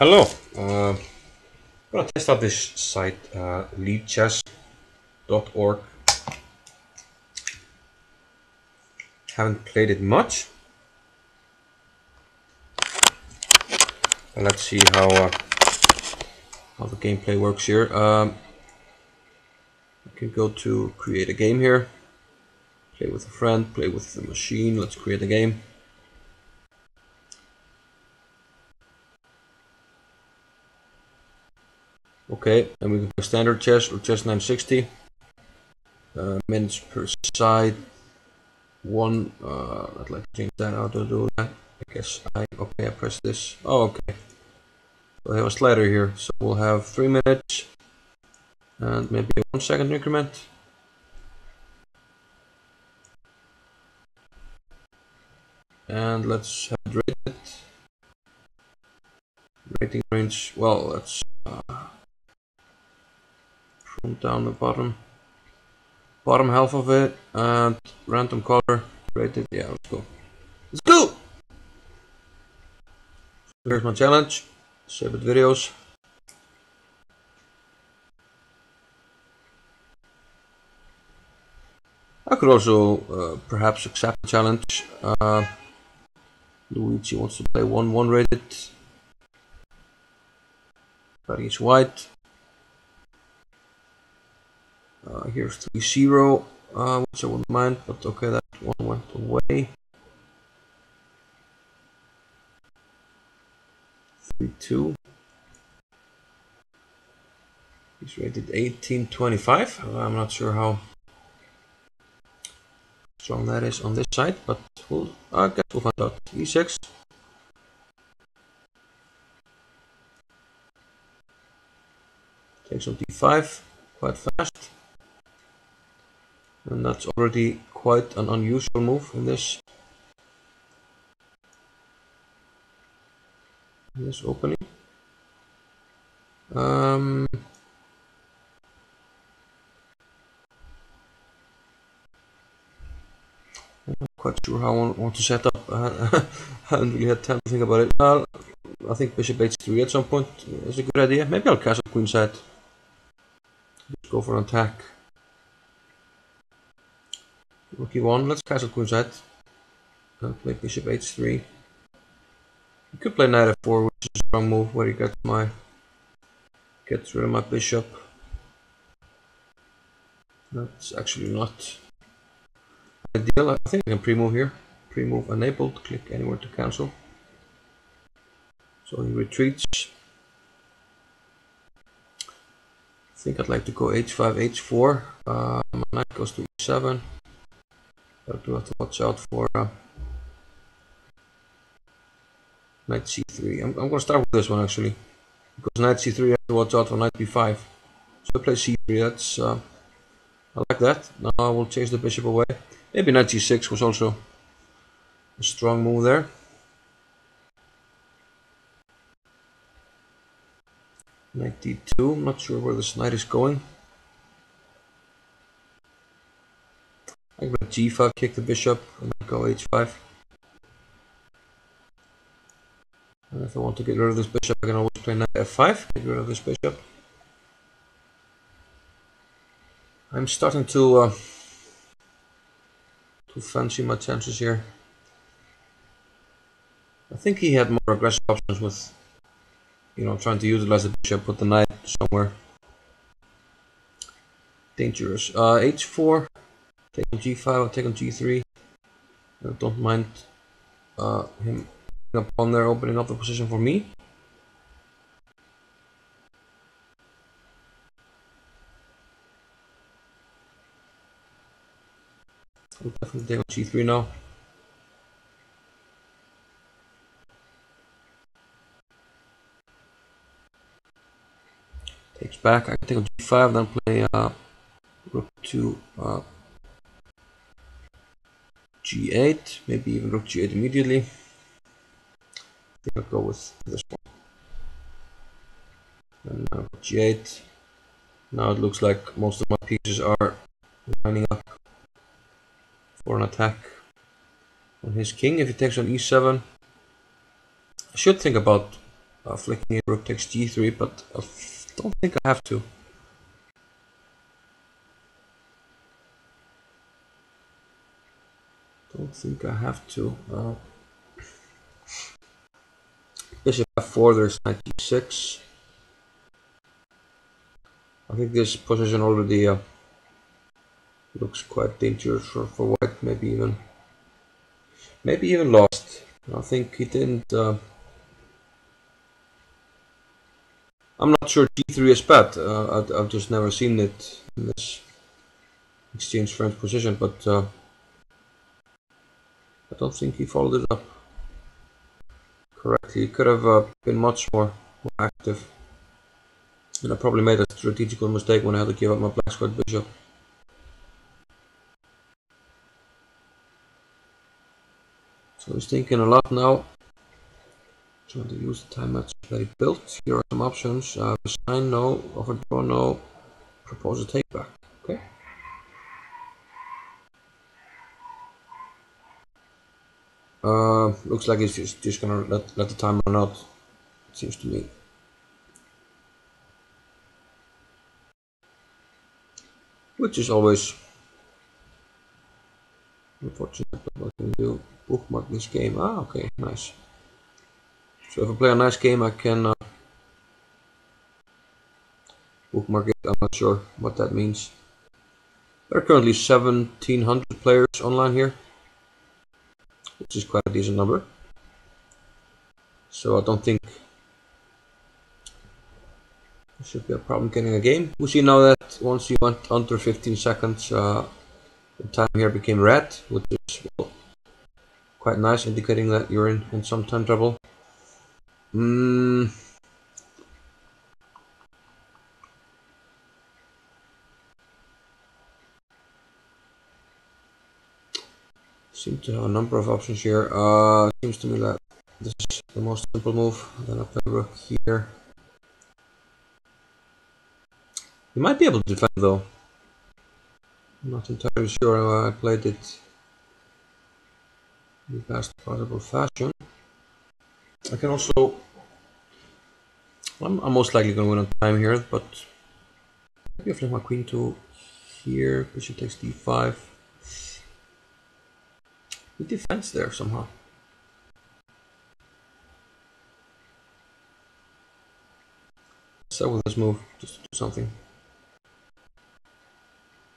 Hello, I'm gonna test out this site, Lichess.org. Haven't played it much, but let's see how the gameplay works here. I can go to create a game here, play with a friend, play with the machine. Let's create a game. Okay, and we can play standard chess or chess 960. Minutes per side. One. I'd like to change that. How to do that? I guess I press this. Oh, okay. So I have a slider here, so we'll have 3 minutes and maybe a 1 second increment. And let's have it rated. Rating range, well, let's from down the bottom half of it, and random color rated. Yeah, let's go. Let's go! Here's my challenge. Save it videos. I could also perhaps accept the challenge. Luigi wants to play 1-1 rated. But he's white. Here's 3-0, which I wouldn't mind, but okay, that one went away. 3-2. He's rated 1825. I'm not sure how strong that is on this side, but I guess we'll find out. E6. Takes on d5 quite fast. And that's already quite an unusual move in this opening. I'm not quite sure how I want to set up. I haven't really had time to think about it. I think bishop h3 at some point is a good idea. Maybe I'll castle queenside. Just go for an attack. Rook e1. Let's castle queenside. And play bishop h3. You could play knight f4, which is a strong move where you gets rid of my bishop. That's actually not ideal. I think I can pre-move here. Pre-move enabled. Click anywhere to cancel. So he retreats. I think I'd like to go h5, h4. My knight goes to e7. I do have to watch out for knight c3. I'm going to start with this one actually, because knight c3 I have to watch out for knight b5. So I play c3. That's I like that. Now I will chase the bishop away. Maybe knight c6 was also a strong move there. Knight d2. I'm not sure where this knight is going. I can g5, kick the bishop, and then go h5. And if I want to get rid of this bishop, I can always play knight f5, get rid of this bishop. I'm starting to fancy my chances here. I think he had more aggressive options with, trying to utilize the bishop, put the knight somewhere. Dangerous. h4, take on g5, I'll take on g3. I don't mind him up on there, opening up the position for me. I'll definitely take on g3 now. Takes back. I can take on g5, then play rook to g8, maybe even rook g8 immediately. I think I'll go with this one. And now rook g8. Now it looks like most of my pieces are lining up for an attack on his king. If he takes on e7, I should think about flicking in rook takes g3, but I don't think I have to. Don't think I have to. Bishop f4, there's knight g6. I think this position already looks quite dangerous for white, maybe even lost. I think he didn't. I'm not sure g3 is bad. I've just never seen it in this exchange French position, but I don't think he followed it up correctly. He could have been much more active, and I probably made a strategical mistake when I had to give up my black squared bishop. So he's thinking a lot now, trying to use the time match that he built. Here are some options. Resign, no. Overdraw, no. Propose a takeback. Okay. Looks like he's just gonna let the time run out, it seems to me. Which is always unfortunate, but what can we do? Bookmark this game. Ah, okay, nice. So if I play a nice game, I can bookmark it. I'm not sure what that means. There are currently 1,700 players online here, which is quite a decent number. So I don't think there should be a problem getting a game. We see now that once you went under 15 seconds, the time here became red, which is quite nice, indicating that you're in some time trouble. Seem to have a number of options here. Seems to me that this is the most simple move. Then I play rook here. You might be able to defend though. I'm not entirely sure how I played it in the best possible fashion. I can also. I'm most likely going to win on time here, but maybe I flip my queen to here. Bishop takes d5. He defends there somehow. So with this move, just to do something.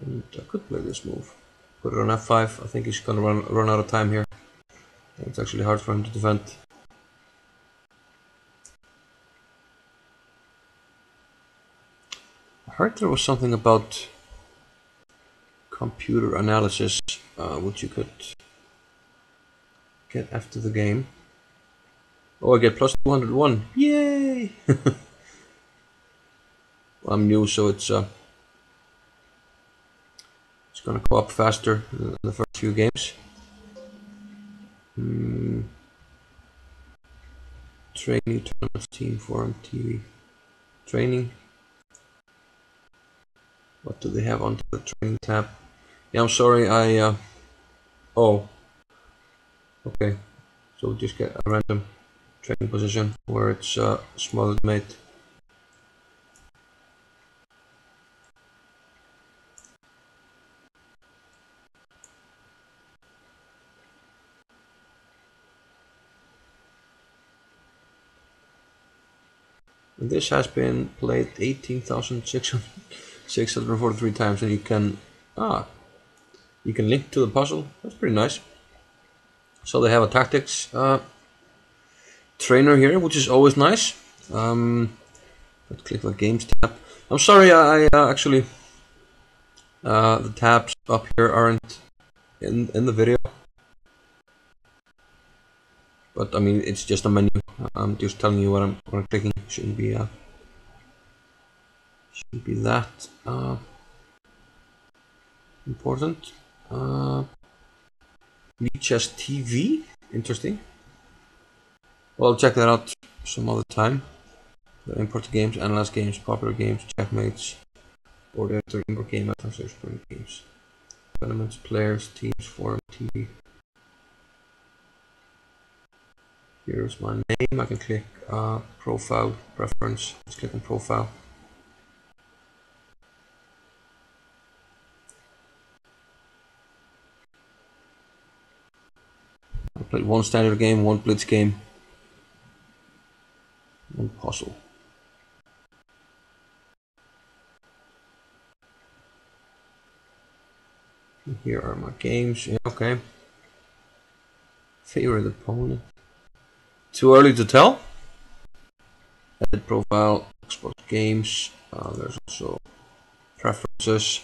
And I could play this move. Put it on f5. I think he's going to run out of time here. It's actually hard for him to defend. I heard there was something about computer analysis, which you could get after the game. Oh, I get plus 201. Yay! Well, I'm new, so it's gonna go up faster in the first few games. Training, tournaments, team forum, TV, training. What do they have on the training tab? Yeah, I'm sorry, oh, okay. So we'll just get a random training position where it's smothered mate. And this has been played 18,643 times, and you can link to the puzzle. That's pretty nice. So they have a tactics trainer here, which is always nice. Let's click the games tab. I'm sorry, I actually the tabs up here aren't in the video, but I mean it's just a menu. I'm just telling you what I'm clicking. Shouldn't be that important. Lichess TV, interesting. Well, I'll check that out some other time. The import games, analyze games, popular games, checkmates, board editor, import game, search games, elements, players, teams, forum, TV. Here's my name. I can click profile, preference. Let's click on profile. I played one standard game, one blitz game, one puzzle. And here are my games. Yeah, okay. Favorite opponent. Too early to tell. Edit profile, export games. There's also preferences.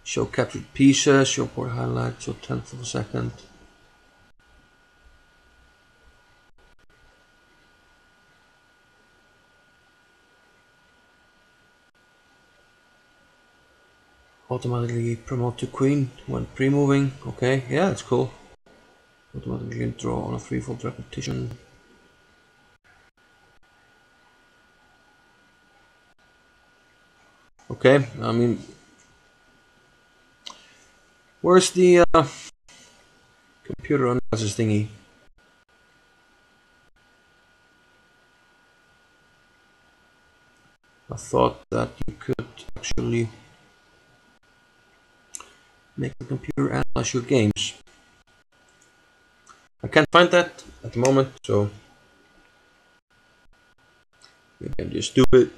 Show captured pieces, show port highlights, show 10th of a second. Automatically promote to queen when pre-moving. Okay, yeah, that's cool. Automatically draw on a threefold repetition. Okay, I mean, where's the computer analysis thingy? I thought that you could actually make the computer analyze your games. I can't find that at the moment, so maybe I'm just stupid.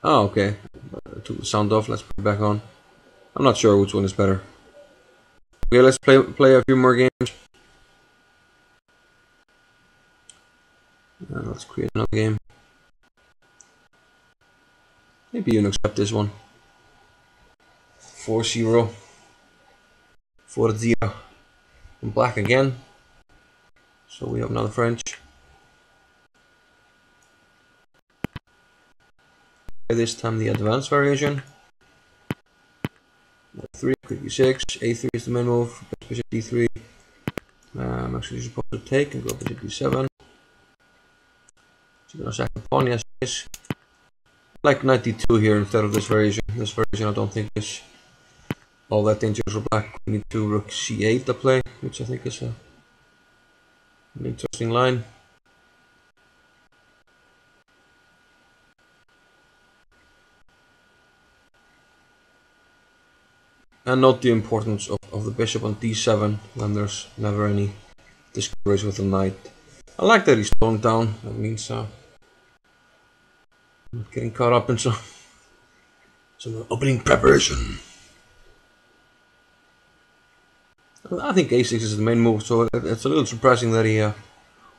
Oh, okay. I took the sound off. Let's put it back on. I'm not sure which one is better. Okay, let's play a few more games. And let's create another game. Maybe you can accept this one. 4-0. 4-0. In black again. So we have another French. This time the advanced variation. 3, could be 6. A3 is the main move. Bishop D3. I'm actually supposed to take and go bishop D7. So gonna sack the pawn, yes, yes. Like 92 here instead of this variation. This variation I don't think is all that dangerous for black. We need to rook C8 to play, which I think is an interesting line. And note the importance of the bishop on D7 when there's never any discoveries with the knight. I like that he's slowing down. That means not getting caught up in some opening preparation. I think A6 is the main move, so it's a little surprising that he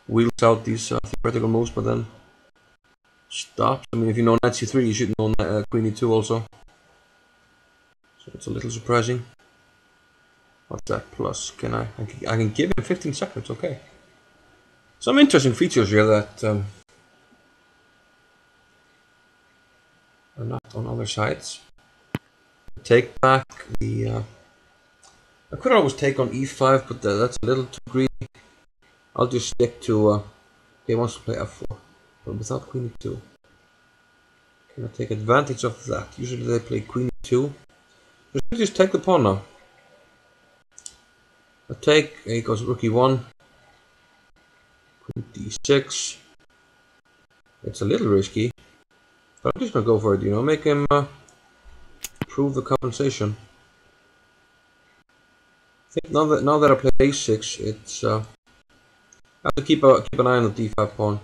wheels out these theoretical moves, but then stops. I mean, if you know knight C3, you should know queen E2 also. So it's a little surprising. What's that plus? I can give him 15 seconds, okay. Some interesting features here that are not on other sides. Take back the I could always take on E5, but that's a little too greedy. I'll just stick to he wants to play F4, but without queen E2. Can I take advantage of that? Usually they play queen E2. Just take the pawn now. I take, he goes rook E1, queen D6. It's a little risky, but I'm just gonna go for it, you know, make him prove the compensation. I think now that I play A6, it's I have to keep an eye on the D5 pawn.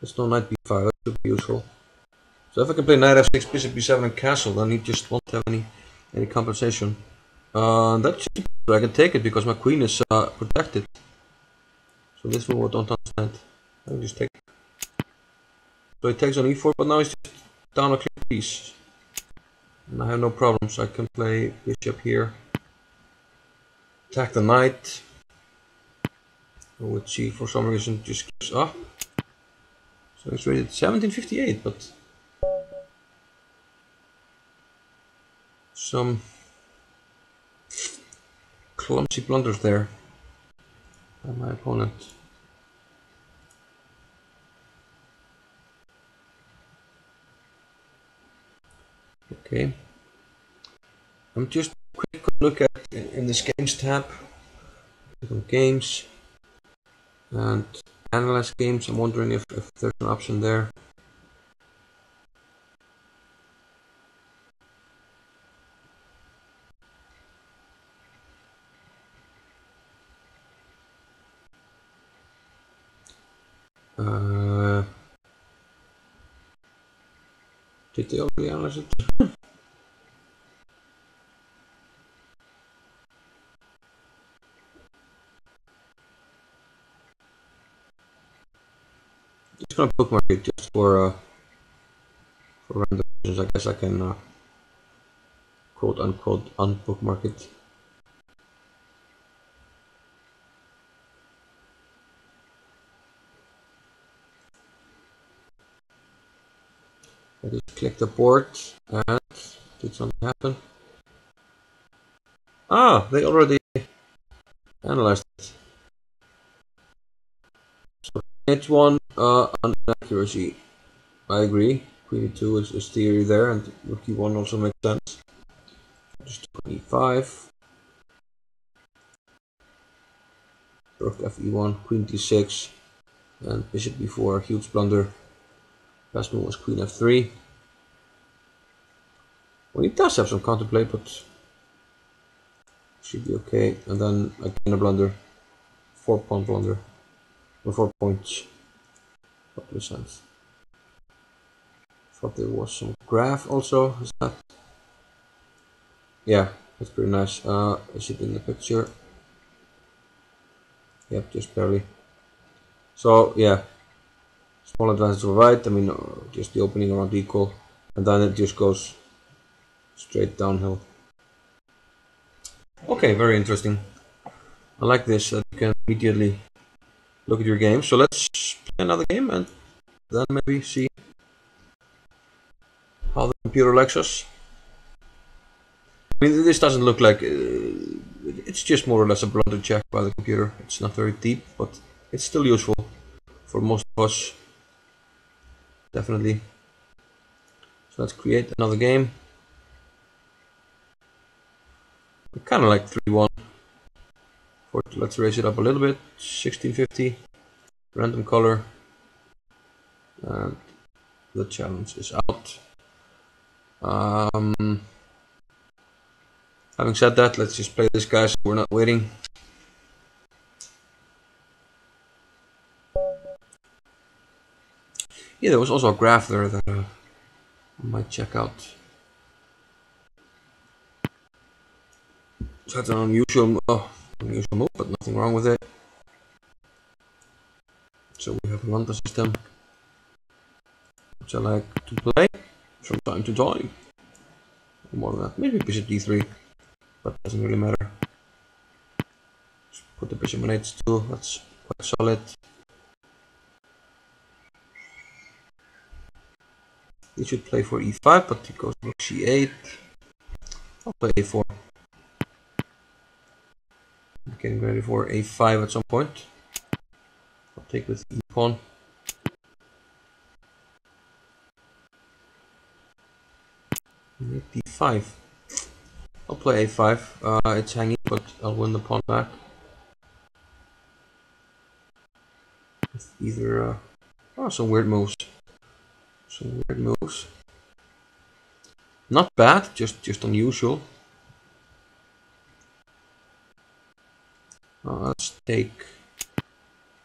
There's no knight B5, that should be useful. So if I can play knight F6, bishop B7 and castle, then he just won't have any compensation. That should be good. I can take it because my queen is protected. So this move I don't understand. I can just take it. So he takes on E4, but now he's just down a clear piece. And I have no problems. I can play bishop here. Attack the knight. Which he for some reason just gives up. So it's rated 1758, but some clumsy blunders there by my opponent. Okay. I'm just quick look at in this games tab. Click on games and analyze games. I'm wondering if there's an option there. Did they already analyze it? Just gonna bookmark it just for random reasons. I guess I can quote unquote unbookmark it. I just click the board and did something happen? Ah, they already analyzed it. So H1 on accuracy. I agree. Queen e2 is theory there, and rook e1 also makes sense. Just took on e5. Rook fe1, queen d6, and bishop b4, huge blunder. Best move was queen f3. Well, he does have some counterplay, but should be okay. And then again a blunder, 4-pawn blunder, or 4 points. What sense? Thought there was some graph also. Is that? Yeah, that's pretty nice. Is it in the picture? Yep, just barely. So yeah, small advantage to right. I mean, just the opening around equal, and then it just goes straight downhill. Okay, very interesting. I like this. You can immediately look at your game. So let's play another game and then maybe see how the computer likes us. I mean, this doesn't look like it's just more or less a blunder check by the computer. It's not very deep, but it's still useful for most of us. Definitely. So let's create another game. Kind of like 3-1. Let's raise it up a little bit. 1650. Random color. And the challenge is out. Having said that, let's just play this guy so we're not waiting. Yeah, there was also a graph there that I might check out. So that's an unusual move, but nothing wrong with it. So we have run the system, which I like to play from time to time. More than that, maybe bishop d3, but it doesn't really matter. Just put the bishop on h2, that's quite solid. He should play for e5, but he goes rook c8. I'll play a4. I'm getting ready for a5 at some point. I'll take with e pawn. d5. I'll play a5. It's hanging, but I'll win the pawn back. With either some weird moves. Not bad, just unusual. Let's take.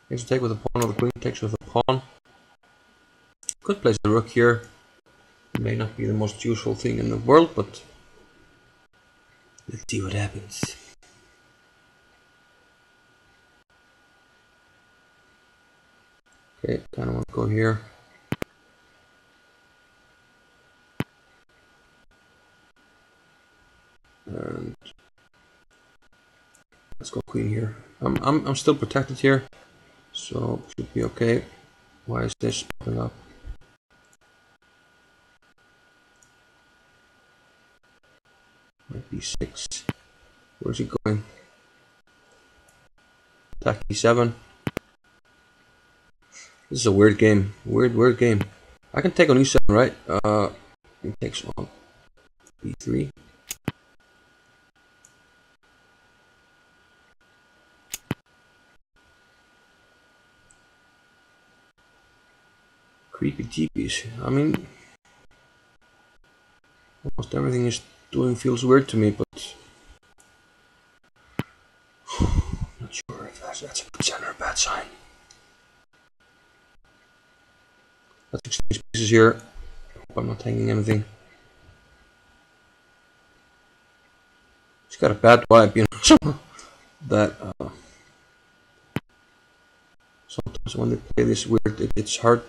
Let's take with the pawn or the queen takes with the pawn. Could place the rook here. It may not be the most useful thing in the world, but let's see what happens. Okay, kind of want to go here. And let's go queen here. I'm still protected here, so should be okay. Why is this popping up? Might be 6. Where's he going? Attack e7. This is a weird game. Weird game. I can take on e7, right? He takes on b3. Creepy jeepies. I mean, almost everything is doing feels weird to me, but not sure if that's a good sign or a bad sign. Let's exchange pieces here. Hope I'm not hanging anything. It's got a bad vibe, you know. That sometimes when they play this weird, it's hard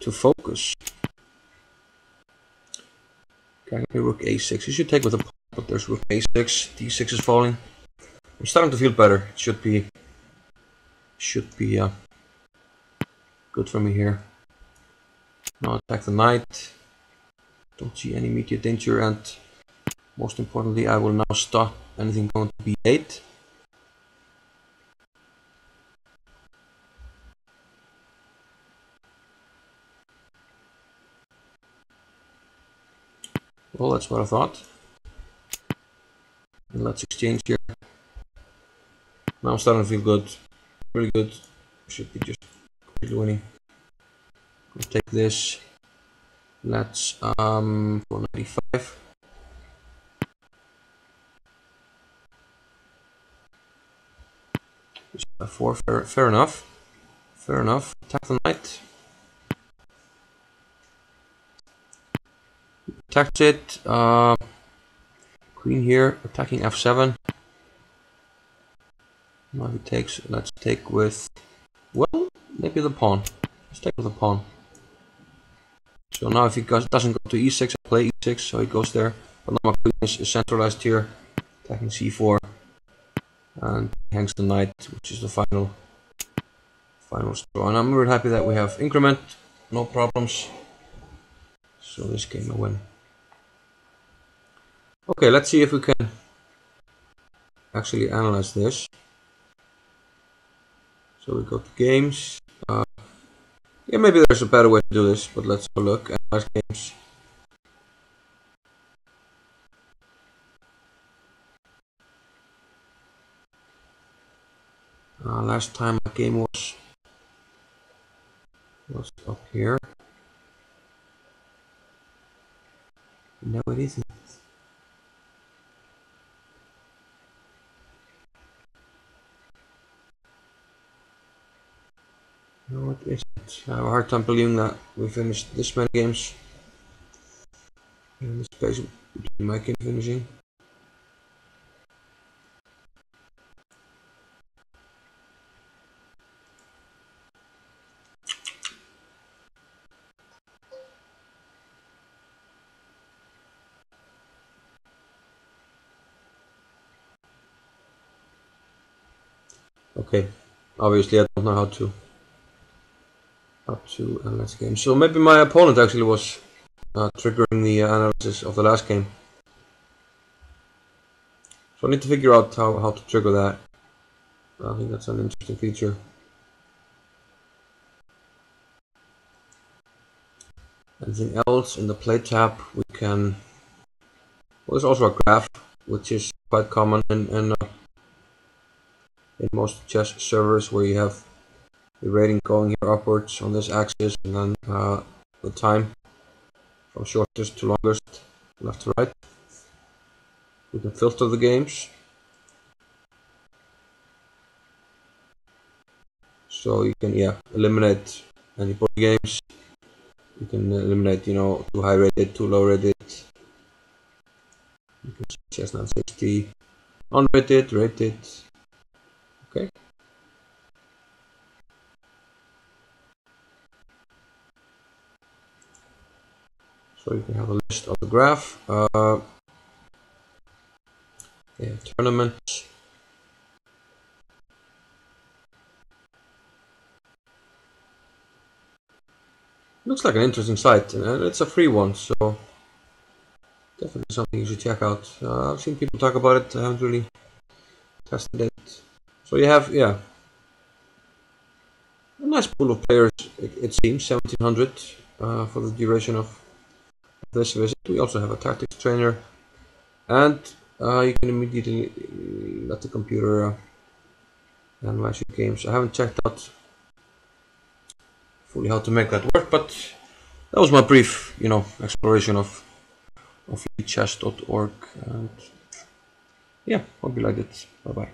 to focus. Okay, rook a6. You should take with a pawn, but there's rook a6. d6 is falling. I'm starting to feel better. It should be good for me here. Now attack the knight. Don't see any immediate danger, and most importantly, I will now stop anything going to b8. Well, that's what I thought. And let's exchange here. Now I'm starting to feel good. Really good. Should be just completely winning. I'll take this. Let's 495. Four, fair enough. Fair enough. Attack the knight. Attacks it. Queen here, attacking f7. Now he takes. Let's take with. Well, maybe the pawn. Let's take with the pawn. So now if he doesn't go to e6, I play e6, so he goes there. But now my queen is centralized here, attacking c4, and hangs the knight, which is the final straw. And I'm really happy that we have increment, no problems. So this game I win. Okay, let's see if we can actually analyze this. So we go to games. Yeah, maybe there's a better way to do this, but let's have a look. Analyze games. Last time my game was up here. No, it isn't. No, it isn't. I have a hard time believing that we finished this many games in the space between my game finishing. Okay, obviously I don't know how to analyze games. So maybe my opponent actually was triggering the analysis of the last game. So I need to figure out how to trigger that. I think that's an interesting feature. Anything else in the play tab? We can. Well, there's also a graph, which is quite common in most chess servers, where you have the rating going here upwards on this axis, and then the time from shortest to longest, left to right. We can filter the games. So you can eliminate any board games. You can eliminate, too high rated, too low rated. You can chess 960, unrated, rated. Okay. So you can have a list of the graph. Tournaments. Looks like an interesting site, and it's a free one, so definitely something you should check out. I've seen people talk about it. I haven't really tested it. So you have, a nice pool of players. It seems 1700 for the duration of this visit, we also have a tactics trainer, and you can immediately let the computer analyze your games. I haven't checked out fully how to make that work, but that was my brief, exploration of lichess.org, and yeah, hope you liked it. Bye bye.